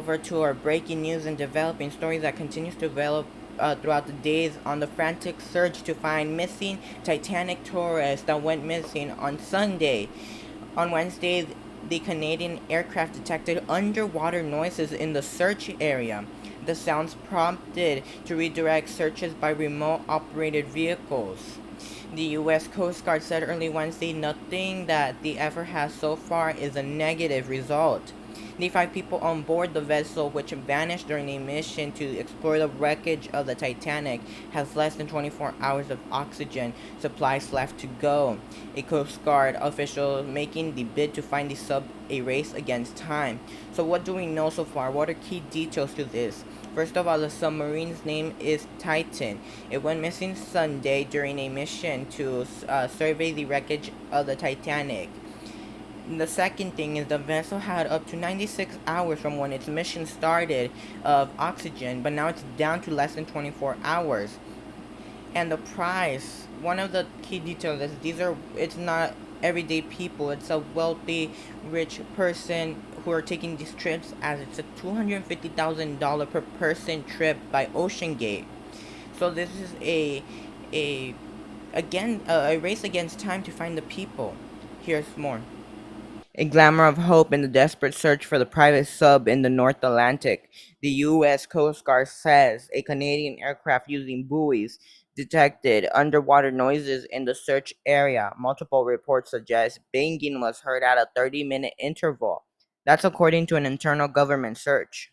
Over to our breaking news and developing stories that continues to develop throughout the days on the frantic search to find missing Titanic tourists that went missing on Sunday. On Wednesday, the Canadian aircraft detected underwater noises in the search area. The sounds prompted to redirect searches by remote operated vehicles. The U.S. Coast Guard said early Wednesday nothing that the effort has so far is a negative result. The 5 people on board the vessel, which vanished during a mission to explore the wreckage of the Titanic, has less than 24 hours of oxygen supplies left to go. A Coast Guard official making the bid to find the sub a race against time. So what do we know so far? What are key details to this? First of all, the submarine's name is Titan. It went missing Sunday during a mission to survey the wreckage of the Titanic. The second thing is the vessel had up to 96 hours from when its mission started of oxygen, but now it's down to less than 24 hours. And the price, one of the key details is it's not everyday people, it's a wealthy, rich person who are taking these trips, as it's a $250,000 per person trip by Ocean Gate. So this is a a race against time to find the people. Here's more. A glimmer of hope in the desperate search for the private sub in the North Atlantic. The U.S. Coast Guard says a Canadian aircraft using buoys detected underwater noises in the search area. Multiple reports suggest banging was heard at a 30-minute interval. That's according to an internal government search.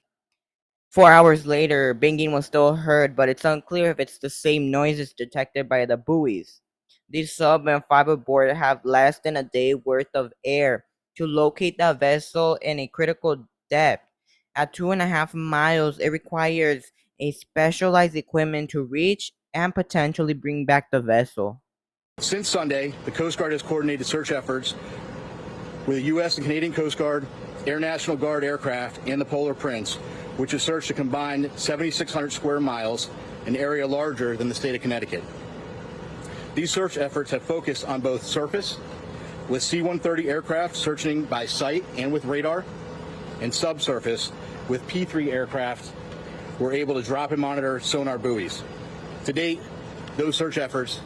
4 hours later, banging was still heard, but it's unclear if it's the same noises detected by the buoys. The sub and fiberboard have less than a day worth of air to locate the vessel in a critical depth. At 2.5 miles, it requires a specialized equipment to reach and potentially bring back the vessel. Since Sunday, the Coast Guard has coordinated search efforts with the U.S. and Canadian Coast Guard, Air National Guard aircraft, and the Polar Prince, which has searched a combined 7,600 square miles, an area larger than the state of Connecticut. These search efforts have focused on both surface, with C-130 aircraft searching by sight and with radar, and subsurface, with P-3 aircraft were able to drop and monitor sonar buoys. To date, those search efforts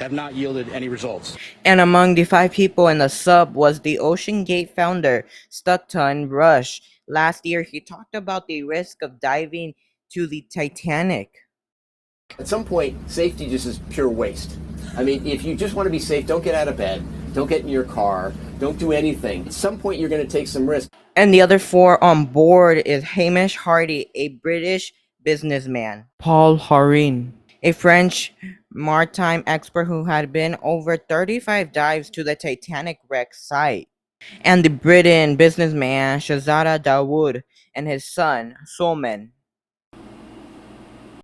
have not yielded any results. And among the 5 people in the sub was the Ocean Gate founder, Stutton Rush. Last year, he talked about the risk of diving to the Titanic. At some point, safety just is pure waste. I mean, if you just want to be safe, don't get out of bed, don't get in your car, don't do anything. At some point, you're going to take some risk. And the other 4 on board is Hamish Hardy, a British businessman, Paul Harin, a French maritime expert who had been over 35 dives to the Titanic wreck site, and the Britain businessman Shahzada Dawood and his son, Solman.